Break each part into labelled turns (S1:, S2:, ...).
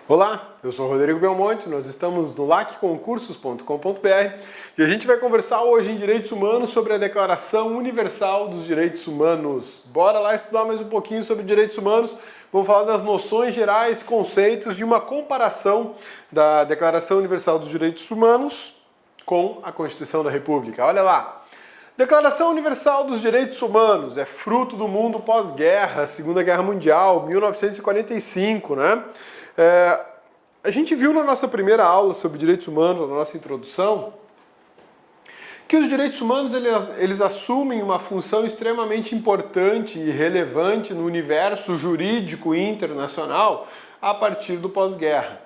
S1: Olá, eu sou o Rodrigo Belmonte, nós estamos no lacconcursos.com.br e a gente vai conversar hoje em Direitos Humanos sobre a Declaração Universal dos Direitos Humanos. Bora lá estudar mais um pouquinho sobre direitos humanos, vamos falar das noções gerais, conceitos e uma comparação da Declaração Universal dos Direitos Humanos com a Constituição da República. Olha lá! Declaração Universal dos Direitos Humanos é fruto do mundo pós-guerra, Segunda Guerra Mundial, 1945, né? A gente viu na nossa primeira aula sobre direitos humanos, na nossa introdução, que os direitos humanos eles assumem uma função extremamente importante e relevante no universo jurídico internacional a partir do pós-guerra.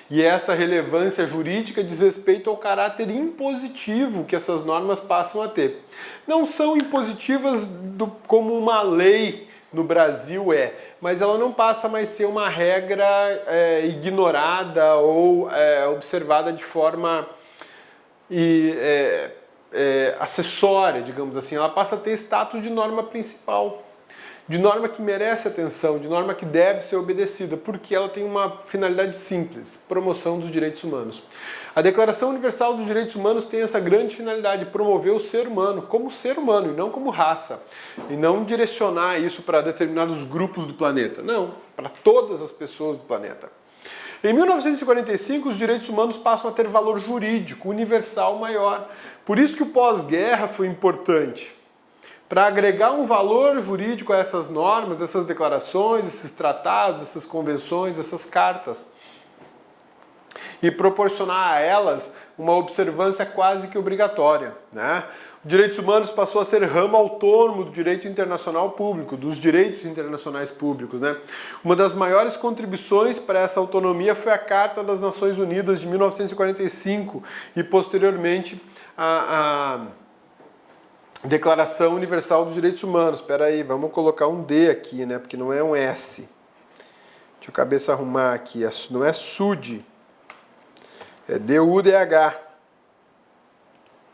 S1: E essa relevância jurídica diz respeito ao caráter impositivo que essas normas passam a ter. Não são impositivas como uma lei no Brasil mas ela não passa mais a ser uma regra ignorada ou observada de forma acessória, digamos assim. Ela passa a ter status de norma principal, de norma que merece atenção, de norma que deve ser obedecida, porque ela tem uma finalidade simples: promoção dos direitos humanos. A Declaração Universal dos Direitos Humanos tem essa grande finalidade, promover o ser humano como ser humano e não como raça, e não direcionar isso para determinados grupos do planeta, não, para todas as pessoas do planeta. Em 1945, os direitos humanos passam a ter valor jurídico universal maior. Por isso que o pós-guerra foi importante, para agregar um valor jurídico a essas normas, essas declarações, esses tratados, essas convenções, essas cartas, e proporcionar a elas uma observância quase que obrigatória, né? Os direitos humanos passou a ser ramo autônomo do direito internacional público, dos direitos internacionais públicos, né? Uma das maiores contribuições para essa autonomia foi a Carta das Nações Unidas de 1945 e posteriormente a Declaração Universal dos Direitos Humanos. Espera aí, vamos colocar um D aqui, né? Porque não é um S. Deixa eu cabeça arrumar aqui. Não é SUD. É D-U-D-H.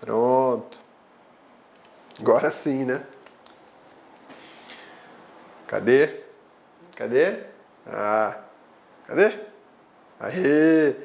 S1: Pronto. Agora sim, né? Cadê? Cadê? Cadê? Aê!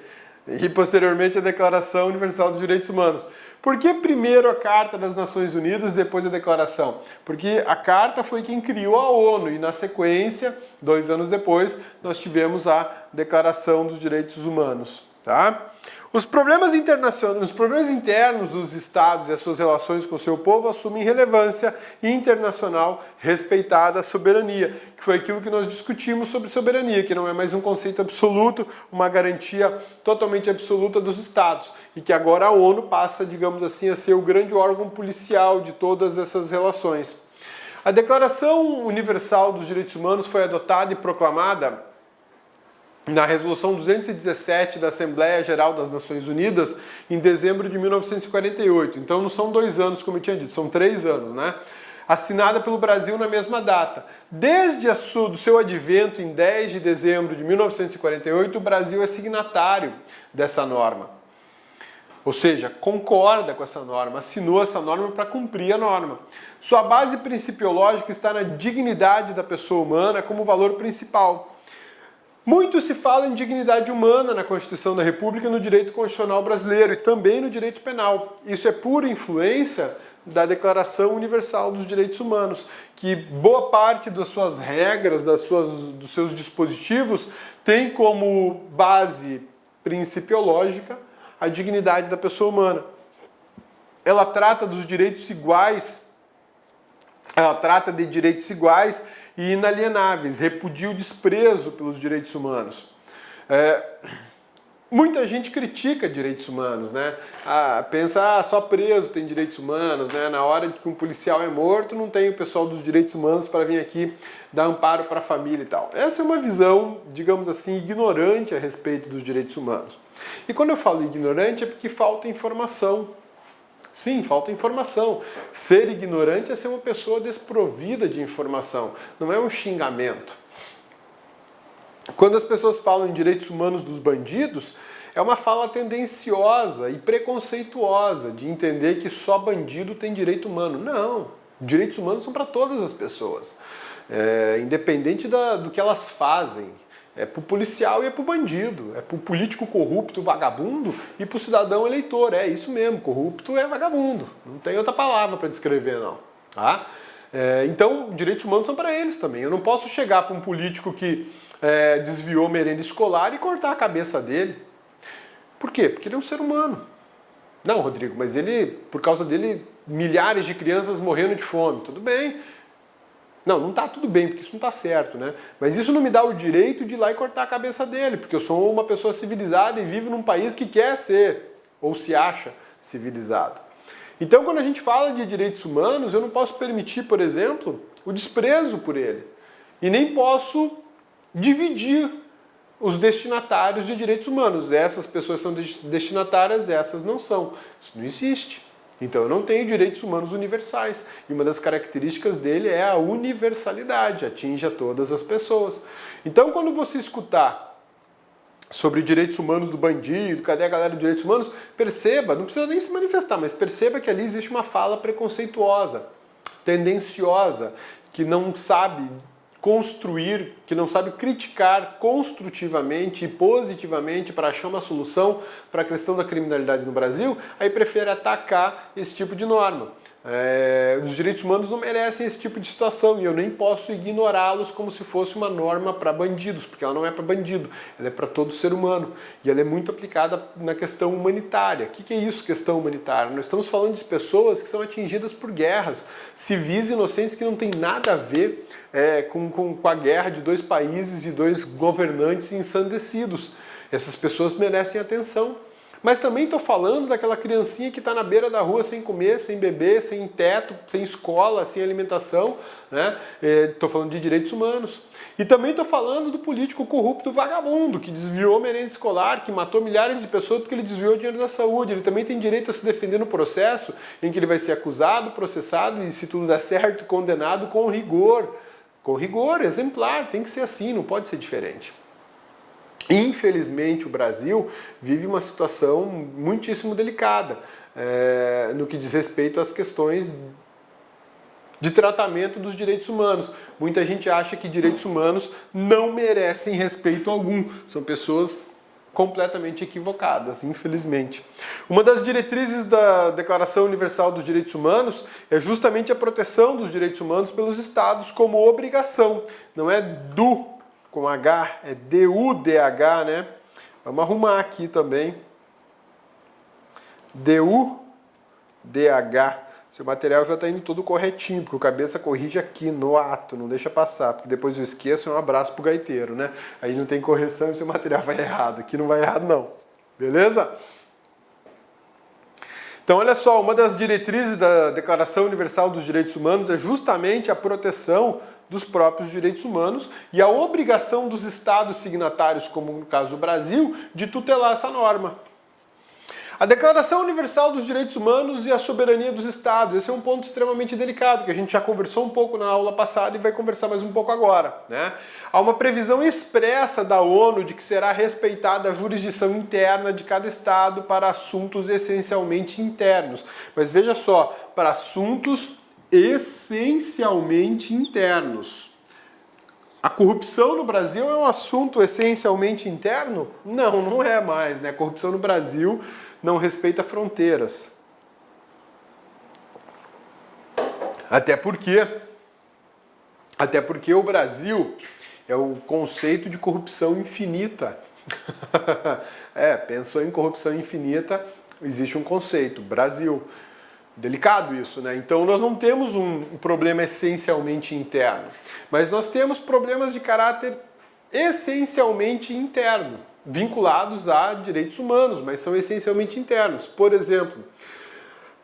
S1: E posteriormente a Declaração Universal dos Direitos Humanos. Por que primeiro a Carta das Nações Unidas, depois a Declaração? Porque a Carta foi quem criou a ONU e na sequência, 2 anos depois, nós tivemos a Declaração dos Direitos Humanos, tá? Os problemas internos dos estados e as suas relações com o seu povo assumem relevância internacional respeitada a soberania, que foi aquilo que nós discutimos sobre soberania, que não é mais um conceito absoluto, uma garantia totalmente absoluta dos estados, e que agora a ONU passa, digamos assim, a ser o grande órgão policial de todas essas relações. A Declaração Universal dos Direitos Humanos foi adotada e proclamada na Resolução 217 da Assembleia Geral das Nações Unidas, em dezembro de 1948. Então não são 2 anos, como eu tinha dito, são 3 anos, né? Assinada pelo Brasil na mesma data. Desde do seu advento, em 10 de dezembro de 1948, o Brasil é signatário dessa norma. Ou seja, concorda com essa norma, assinou essa norma para cumprir a norma. Sua base principiológica está na dignidade da pessoa humana como valor principal. Muito se fala em dignidade humana na Constituição da República e no direito constitucional brasileiro e também no direito penal. Isso é pura influência da Declaração Universal dos Direitos Humanos, que boa parte das suas regras, dos seus dispositivos, tem como base principiológica a dignidade da pessoa humana. Ela trata dos direitos iguais, ela trata de direitos iguais e inalienáveis, repudia o desprezo pelos direitos humanos. Muita gente critica direitos humanos, né? Pensa, só preso tem direitos humanos, né? Na hora que um policial é morto, não tem o pessoal dos direitos humanos para vir aqui dar amparo para a família e tal. Essa é uma visão, digamos assim, ignorante a respeito dos direitos humanos. E quando eu falo ignorante é porque falta informação. Sim, falta informação. Ser ignorante é ser uma pessoa desprovida de informação, não é um xingamento. Quando as pessoas falam em direitos humanos dos bandidos, é uma fala tendenciosa e preconceituosa de entender que só bandido tem direito humano. Não, direitos humanos são para todas as pessoas, independente do que elas fazem. É para o policial e é para o bandido, é para o político corrupto, vagabundo e para o cidadão eleitor. É isso mesmo, corrupto é vagabundo. Não tem outra palavra para descrever, não. Tá? Então, direitos humanos são para eles também. Eu não posso chegar para um político que desviou merenda escolar e cortar a cabeça dele. Por quê? Porque ele é um ser humano. Não, Rodrigo, mas por causa dele, milhares de crianças morrendo de fome. Tudo bem. Não está tudo bem, porque isso não está certo, né? Mas isso não me dá o direito de ir lá e cortar a cabeça dele, porque eu sou uma pessoa civilizada e vivo num país que quer ser, ou se acha, civilizado. Então, quando a gente fala de direitos humanos, eu não posso permitir, por exemplo, o desprezo por ele. E nem posso dividir os destinatários de direitos humanos. Essas pessoas são destinatárias, essas não são. Isso não existe. Então eu não tenho direitos humanos universais. E uma das características dele é a universalidade, atinge a todas as pessoas. Então quando você escutar sobre direitos humanos do bandido, cadê a galera dos direitos humanos, perceba, não precisa nem se manifestar, mas perceba que ali existe uma fala preconceituosa, tendenciosa, que não sabe construir, que não sabe criticar construtivamente e positivamente para achar uma solução para a questão da criminalidade no Brasil, aí prefere atacar esse tipo de norma. Os direitos humanos não merecem esse tipo de situação e eu nem posso ignorá-los como se fosse uma norma para bandidos, porque ela não é para bandido, ela é para todo ser humano e ela é muito aplicada na questão humanitária. O que é isso, questão humanitária? Nós estamos falando de pessoas que são atingidas por guerras, civis inocentes que não tem nada a ver com a guerra de dois países e dois governantes ensandecidos. Essas pessoas merecem atenção. Mas também estou falando daquela criancinha que está na beira da rua sem comer, sem beber, sem teto, sem escola, sem alimentação. Né? Estou falando de direitos humanos. E também estou falando do político corrupto vagabundo, que desviou merenda escolar, que matou milhares de pessoas porque ele desviou dinheiro da saúde. Ele também tem direito a se defender no processo em que ele vai ser acusado, processado e, se tudo der certo, condenado com rigor. Com rigor, exemplar. Tem que ser assim, não pode ser diferente. Infelizmente, o Brasil vive uma situação muitíssimo delicada no que diz respeito às questões de tratamento dos direitos humanos. Muita gente acha que direitos humanos não merecem respeito algum. São pessoas completamente equivocadas, infelizmente. Uma das diretrizes da Declaração Universal dos Direitos Humanos é justamente a proteção dos direitos humanos pelos Estados como obrigação. Não é do com H, é D-U-D-H, né? Vamos arrumar aqui também. D-U-D-H. Seu material já está indo todo corretinho, porque o cabeça corrige aqui no ato, não deixa passar, porque depois eu esqueço e um abraço pro gaiteiro, né? Aí não tem correção e seu material vai errado. Aqui não vai errado, não. Beleza? Então, olha só, uma das diretrizes da Declaração Universal dos Direitos Humanos é justamente a proteção dos próprios direitos humanos e a obrigação dos estados signatários, como no caso do Brasil, de tutelar essa norma. A Declaração Universal dos Direitos Humanos e a soberania dos estados, esse é um ponto extremamente delicado, que a gente já conversou um pouco na aula passada e vai conversar mais um pouco agora. Né? Há uma previsão expressa da ONU de que será respeitada a jurisdição interna de cada estado para assuntos essencialmente internos. Mas veja só, para assuntos essencialmente internos. A corrupção no Brasil é um assunto essencialmente interno? Não, não é mais, né? A corrupção no Brasil não respeita fronteiras. Até porque o Brasil é o conceito de corrupção infinita. Pensou em corrupção infinita, existe um conceito, Brasil. Delicado isso, né? Então nós não temos um problema essencialmente interno, mas nós temos problemas de caráter essencialmente interno, vinculados a direitos humanos, mas são essencialmente internos. Por exemplo,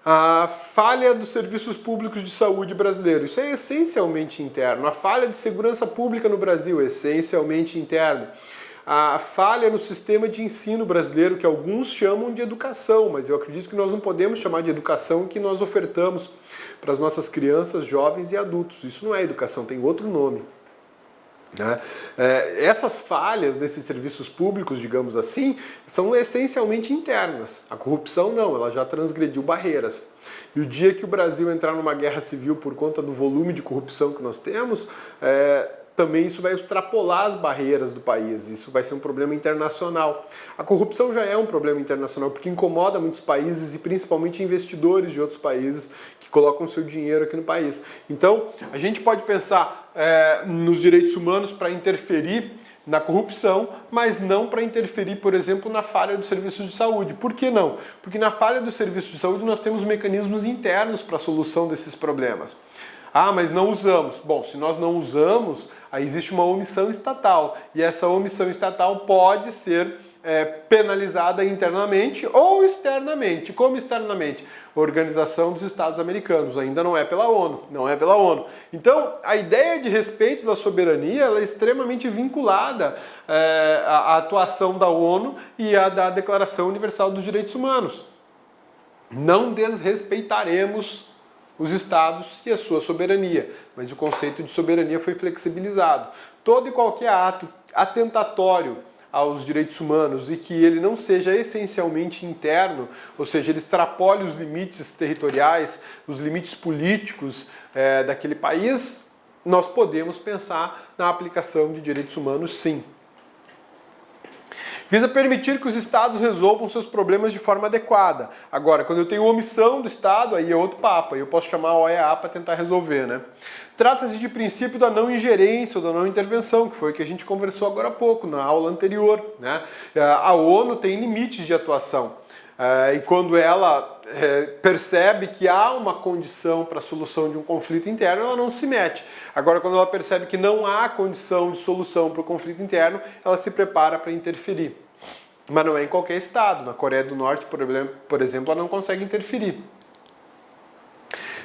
S1: a falha dos serviços públicos de saúde brasileiros, isso é essencialmente interno. A falha de segurança pública no Brasil é essencialmente interno. A falha no sistema de ensino brasileiro, que alguns chamam de educação, mas eu acredito que nós não podemos chamar de educação que nós ofertamos para as nossas crianças, jovens e adultos. Isso não é educação, tem outro nome. Né? Essas falhas nesses serviços públicos, digamos assim, são essencialmente internas. A corrupção não, ela já transgrediu barreiras. E o dia que o Brasil entrar numa guerra civil por conta do volume de corrupção que nós temos, também isso vai extrapolar as barreiras do país, isso vai ser um problema internacional. A corrupção já é um problema internacional porque incomoda muitos países e principalmente investidores de outros países que colocam seu dinheiro aqui no país. Então, a gente pode pensar nos direitos humanos para interferir na corrupção, mas não para interferir, por exemplo, na falha dos serviços de saúde. Por que não? Porque na falha dos serviços de saúde nós temos mecanismos internos para a solução desses problemas. Ah, mas não usamos. Bom, se nós não usamos, aí existe uma omissão estatal. E essa omissão estatal pode ser penalizada internamente ou externamente. Como externamente? Organização dos Estados Americanos, ainda não é pela ONU, não é pela ONU. Então, a ideia de respeito da soberania ela é extremamente vinculada à atuação da ONU e à da Declaração Universal dos Direitos Humanos. Não desrespeitaremos os estados e a sua soberania, mas o conceito de soberania foi flexibilizado. Todo e qualquer ato atentatório aos direitos humanos e que ele não seja essencialmente interno, ou seja, ele extrapole os limites territoriais, os limites políticos daquele país, nós podemos pensar na aplicação de direitos humanos, sim. Visa permitir que os estados resolvam seus problemas de forma adequada. Agora, quando eu tenho omissão do estado, aí é outro papo, aí eu posso chamar a OEA para tentar resolver, né? Trata-se de princípio da não ingerência ou da não intervenção, que foi o que a gente conversou agora há pouco, na aula anterior, né? A ONU tem limites de atuação. E quando ela percebe que há uma condição para a solução de um conflito interno, ela não se mete. Agora, quando ela percebe que não há condição de solução para o conflito interno, ela se prepara para interferir. Mas não é em qualquer estado. Na Coreia do Norte, por exemplo, ela não consegue interferir.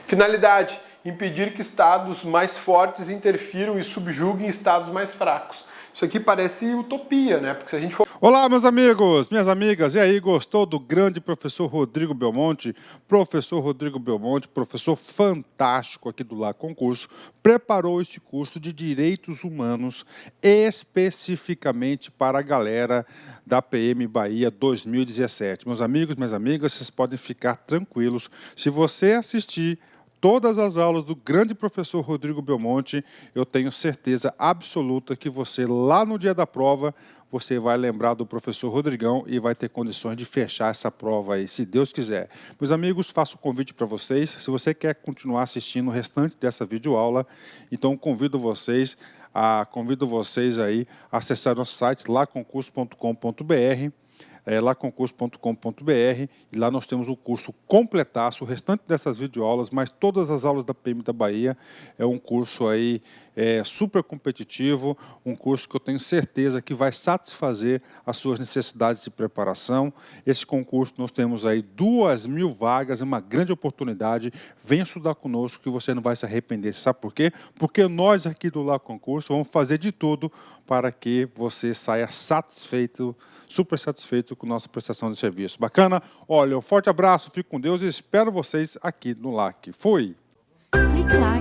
S1: Finalidade: impedir que estados mais fortes interfiram e subjuguem estados mais fracos. Isso aqui parece utopia, né? Porque se a gente for...
S2: Olá, meus amigos, minhas amigas. E aí, gostou do grande professor Rodrigo Belmonte? Professor Rodrigo Belmonte, professor fantástico aqui do Lá Concurso, preparou este curso de Direitos Humanos especificamente para a galera da PM Bahia 2017. Meus amigos, minhas amigas, vocês podem ficar tranquilos. Se você assistir todas as aulas do grande professor Rodrigo Belmonte, eu tenho certeza absoluta que você, lá no dia da prova, você vai lembrar do professor Rodrigão e vai ter condições de fechar essa prova aí, se Deus quiser. Meus amigos, faço um convite para vocês. Se você quer continuar assistindo o restante dessa videoaula, então convido vocês aí a acessar nosso site laconcurso.com.br, laconcurso.com.br, e lá nós temos o curso completaço, o restante dessas videoaulas, mas todas as aulas da PM da Bahia. É um curso aí super competitivo, um curso que eu tenho certeza que vai satisfazer as suas necessidades de preparação. Esse concurso nós temos aí 2.000 vagas, é uma grande oportunidade. Venha estudar conosco que você não vai se arrepender. Sabe por quê? Porque nós aqui do Lá Concurso vamos fazer de tudo para que você saia satisfeito, super satisfeito com nossa prestação de serviço. Bacana? Olha, um forte abraço, fico com Deus e espero vocês aqui no LAC. Fui!
S3: Clique lá.